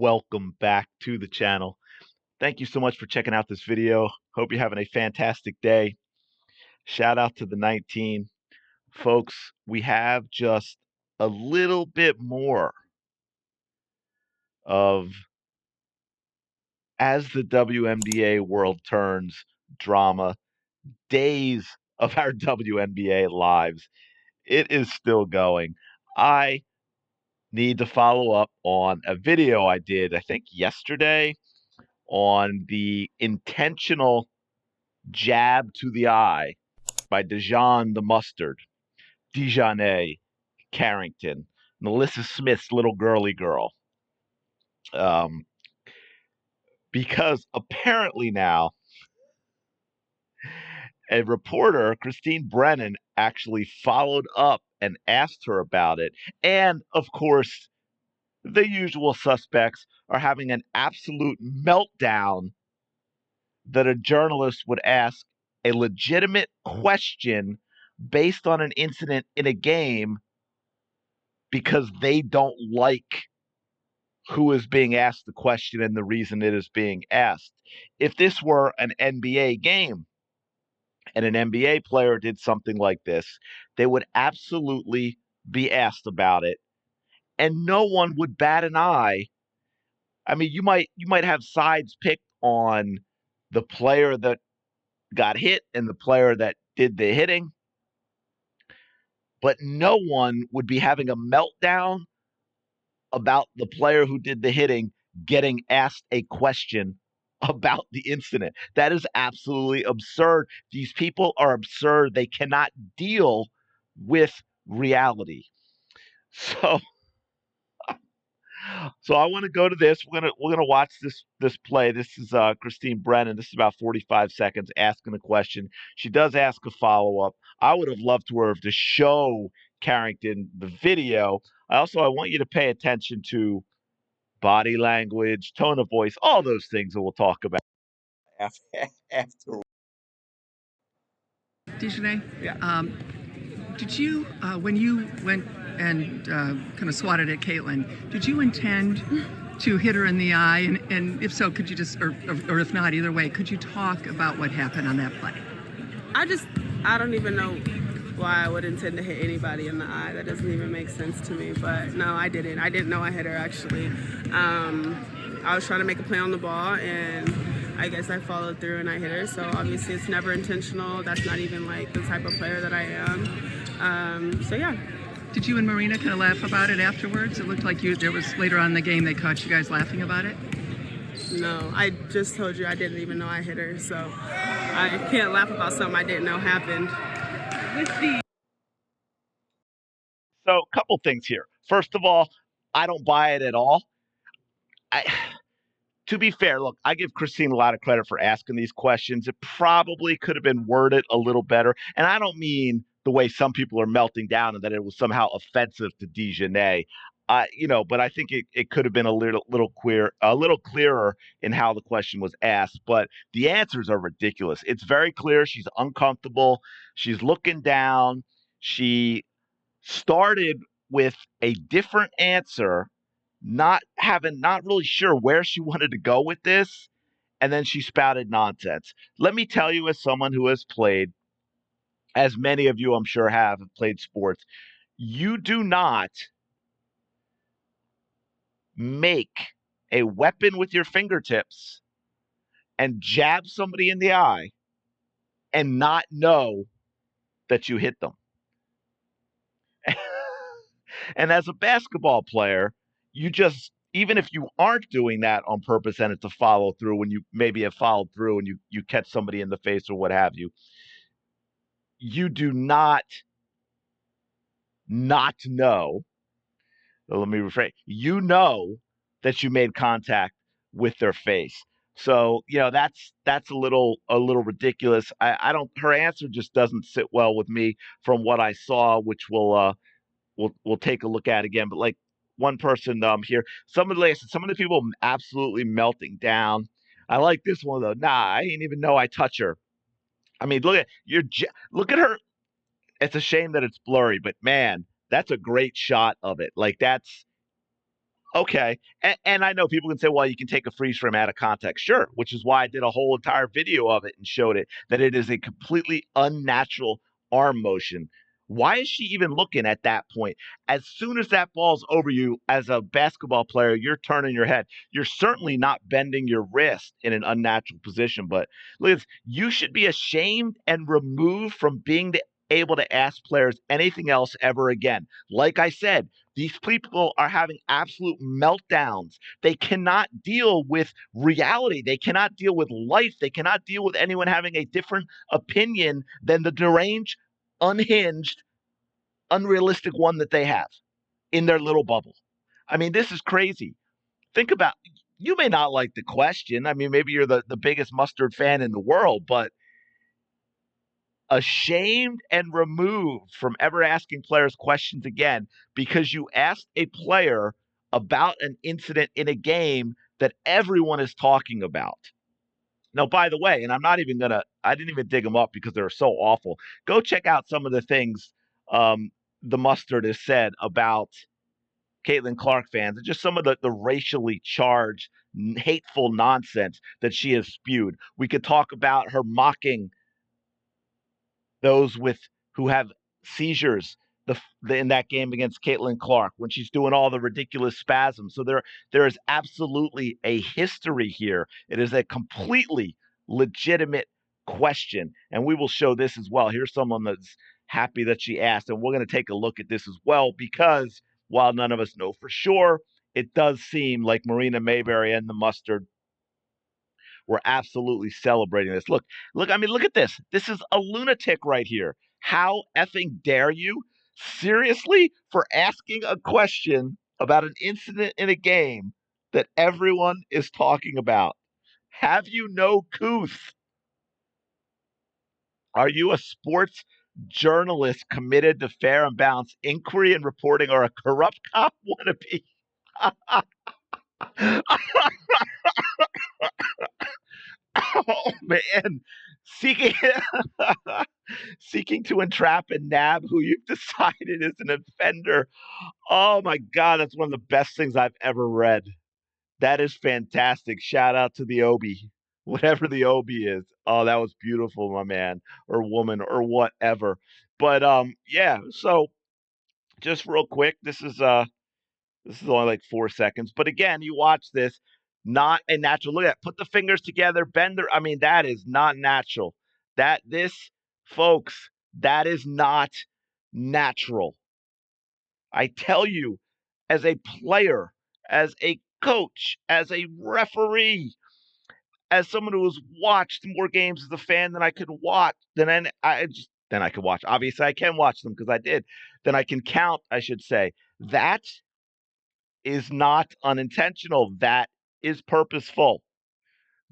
welcome back to the channel. Thank you so much for checking out this video. Hope you're having a fantastic day. Shout out to the 19. Folks, we have just a little bit more of as the WNBA world turns drama, days of our WNBA lives. It is still going. I need to follow up on a video I did, I think yesterday, on the intentional jab to the eye by Dijonai Carrington, Melissa Smith's little girly girl. Because apparently now a reporter, Christine Brennan, actually followed up and asked her about it. And of course, the usual suspects are having an absolute meltdown that a journalist would ask a legitimate question based on an incident in a game because they don't like who is being asked the question and the reason it is being asked. If this were an NBA game and an NBA player did something like this, they would absolutely be asked about it, and no one would bat an eye. I mean, you might have sides picked on the player that got hit and the player that did the hitting, but no one would be having a meltdown about the player who did the hitting getting asked a question about the incident. That is absolutely absurd. These people are absurd. They cannot deal with reality. So I want to go to this. We're gonna watch this play. This is Christine Brennan. This is about 45 seconds asking a question. She does ask a follow up. I would have loved to have to show Carrington the video. I want you to pay attention to body language, tone of voice, all those things that we'll talk about after. Dijonai, Yeah. did you, when you went and kind of swatted at Caitlin, did you intend to hit her in the eye? And if so, could you just, or if not, either way, could you talk about what happened on that play? I don't even know why I would intend to hit anybody in the eye. That doesn't even make sense to me. But no, I didn't. I didn't know I hit her, actually. I was trying to make a play on the ball, and I guess I followed through and I hit her. So obviously it's never intentional. That's not even like the type of player that I am. So yeah. Did you and Marina kind of laugh about it afterwards? It looked like there was later on in the game they caught you guys laughing about it. No, I just told you I didn't even know I hit her. So I can't laugh about something I didn't know happened. So a couple things here. First of all, I don't buy it at all. To be fair, look, I give Christine a lot of credit for asking these questions. It probably could have been worded a little better. And I don't mean the way some people are melting down and that it was somehow offensive to Dijonai. But I think it could have been a little clearer in how the question was asked. But the answers are ridiculous. It's very clear she's uncomfortable. She's looking down. She started with a different answer, not really sure where she wanted to go with this, and then she spouted nonsense. Let me tell you, as someone who has played, as many of you I'm sure have played sports, you do not make a weapon with your fingertips and jab somebody in the eye and not know that you hit them. And as a basketball player, you just, even if you aren't doing that on purpose and it's a follow through, when you maybe have followed through and you catch somebody in the face or what have you, you do not know. Let me rephrase. You know that you made contact with their face. So, that's a little ridiculous. I don't, her answer just doesn't sit well with me from what I saw, which we'll take a look at again. But like one person here, some of the people absolutely melting down. I like this one though. Nah, I didn't even know I touch her. I mean, look at her. It's a shame that it's blurry, but man, that's a great shot of it. Like Okay. And I know people can say, well, you can take a freeze frame out of context. Sure. Which is why I did a whole entire video of it and showed it that it is a completely unnatural arm motion. Why is she even looking at that point? As soon as that ball's over you as a basketball player, you're turning your head. You're certainly not bending your wrist in an unnatural position. But Liz, you should be ashamed and removed from being able to ask players anything else ever again. Like I said, these people are having absolute meltdowns. They cannot deal with reality. They cannot deal with life. They cannot deal with anyone having a different opinion than the deranged, unhinged, unrealistic one that they have in their little bubble. I mean, this is crazy. Think about you may not like the question. I mean, maybe you're the biggest mustard fan in the world, but ashamed and removed from ever asking players questions again because you asked a player about an incident in a game that everyone is talking about. Now, by the way, and I didn't even dig them up because they're so awful. Go check out some of the things um, the mustard has said about Caitlin Clark fans and just some of the racially charged, hateful nonsense that she has spewed. We could talk about her mocking those with who have seizures in that game against Caitlin Clark when she's doing all the ridiculous spasms. So there is absolutely a history here. It is a completely legitimate question, and we will show this as well. Here's someone that's happy that she asked, and we're going to take a look at this as well because while none of us know for sure, it does seem like Marina Mayberry and the Mustard we're absolutely celebrating this. Look, I mean, look at this. This is a lunatic right here. How effing dare you? Seriously? For asking a question about an incident in a game that everyone is talking about. Have you no couth? Are you a sports journalist committed to fair and balanced inquiry and reporting or a corrupt cop wannabe? Oh man, seeking seeking to entrap and nab who you've decided is an offender. Oh my God, that's one of the best things I've ever read. That is fantastic. Shout out to the Obi, whatever the Obi is. Oh, that was beautiful, my man or woman or whatever. But yeah. So just real quick, this is only like 4 seconds. But again, you watch this, not a natural. Look at that. Put the fingers together, bend their. I mean, that is not natural. Folks, that is not natural. I tell you, as a player, as a coach, as a referee, as someone who has watched more games as a fan than I could watch, than I could watch. Obviously, I can watch them because I did. Then I can count, I should say. That is not unintentional. That is purposeful.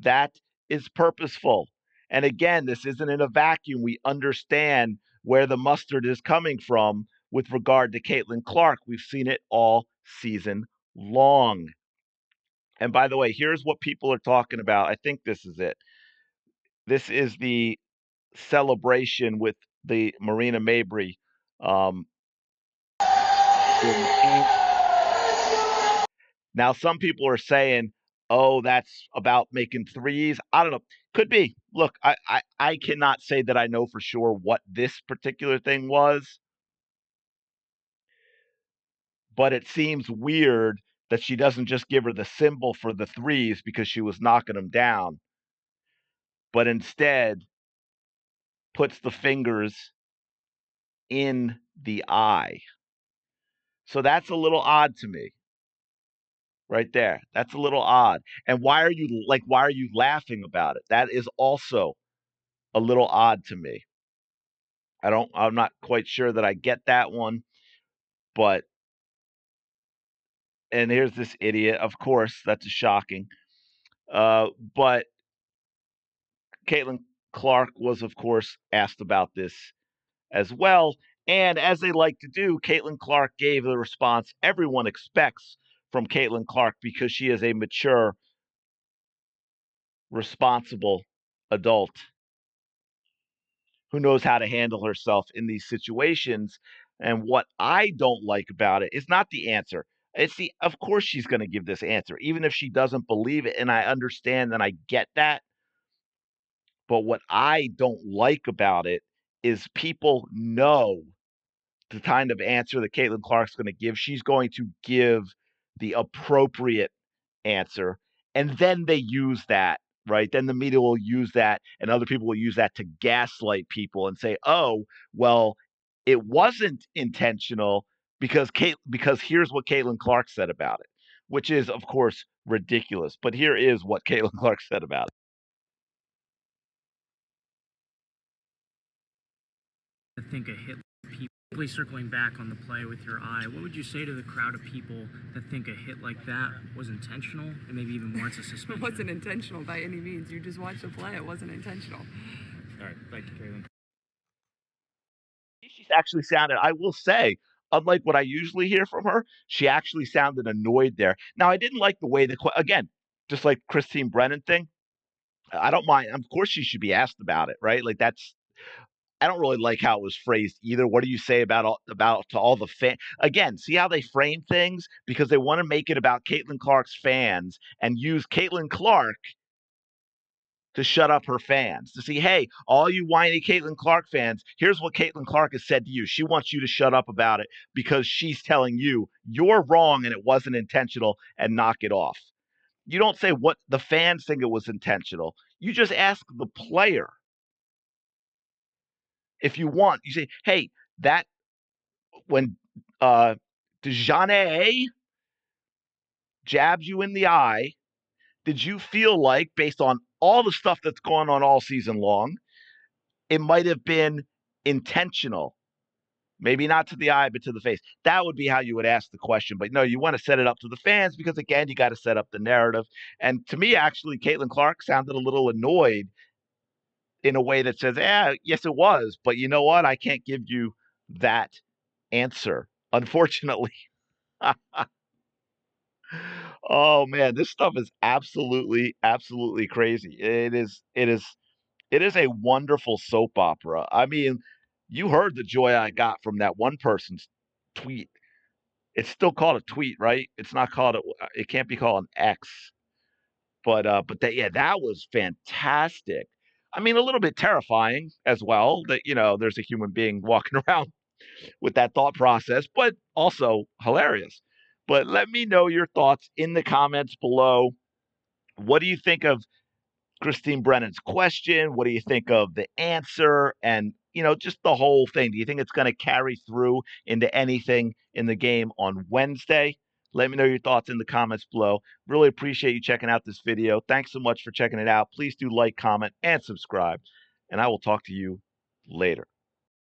That is purposeful. And again, this isn't in a vacuum. We understand where the mustard is coming from with regard to Caitlin Clark. We've seen it all season long. And by the way, here's what people are talking about. I think this is it. This is the celebration with the Marina Mabry um, Now, some people are saying, "Oh, that's about making threes." I don't know. Could be. Look, I cannot say that I know for sure what this particular thing was, but it seems weird that she doesn't just give her the symbol for the threes because she was knocking them down, but instead puts the fingers in the eye. So that's a little odd to me. Right there. That's a little odd. And why are you laughing about it? That is also a little odd to me. I'm not quite sure that I get that one, but and here's this idiot. Of course, that's shocking. But Caitlin Clark was, of course, asked about this as well. And as they like to do, Caitlin Clark gave the response everyone expects from Caitlin Clark because she is a mature, responsible adult who knows how to handle herself in these situations. And what I don't like about it is not the answer. It's the of course she's going to give this answer, even if she doesn't believe it, and I understand and I get that. But what I don't like about it is people know the kind of answer that Caitlin Clark's going to give. She's going to give the appropriate answer, and then they use that, right? Then the media will use that, and other people will use that to gaslight people and say, "Oh, well, it wasn't intentional because here's what Caitlin Clark said about it," which is, of course, ridiculous. But here is what Caitlin Clark said about it. I think a hit people circling back on the play with your eye, what would you say to the crowd of people that think a hit like that was intentional and maybe even warrants a suspension? It wasn't intentional by any means. You just watched the play. It wasn't intentional. All right, thank you, Caitlin. She's actually sounded, I will say, unlike what I usually hear from her, she actually sounded annoyed there. Now, I didn't like the way again, just like Christine Brennan thing. I don't mind. Of course, she should be asked about it, right? Like that's. I don't really like how it was phrased either. What do you say about to all the fans? Again, see how they frame things because they want to make it about Caitlin Clark's fans and use Caitlin Clark to shut up her fans. To see, hey, all you whiny Caitlin Clark fans, here's what Caitlin Clark has said to you. She wants you to shut up about it because she's telling you you're wrong and it wasn't intentional and knock it off. You don't say what the fans think it was intentional. You just ask the player. If you want, you say, hey, that when Dijonai jabs you in the eye, did you feel like, based on all the stuff that's gone on all season long, it might have been intentional? Maybe not to the eye, but to the face. That would be how you would ask the question. But no, you want to set it up to the fans because, again, you got to set up the narrative. And to me, actually, Caitlin Clark sounded a little annoyed in a way that says, yes, it was. But you know what? I can't give you that answer, unfortunately. Oh man, this stuff is absolutely, absolutely crazy. It is a wonderful soap opera. I mean, you heard the joy I got from that one person's tweet. It's still called a tweet, right? It's not called it can't be called an X. But that was fantastic. I mean, a little bit terrifying as well that, there's a human being walking around with that thought process, but also hilarious. But let me know your thoughts in the comments below. What do you think of Christine Brennan's question? What do you think of the answer? And, just the whole thing. Do you think it's going to carry through into anything in the game on Wednesday? Let me know your thoughts in the comments below. Really appreciate you checking out this video. Thanks so much for checking it out. Please do like, comment, and subscribe. And I will talk to you later.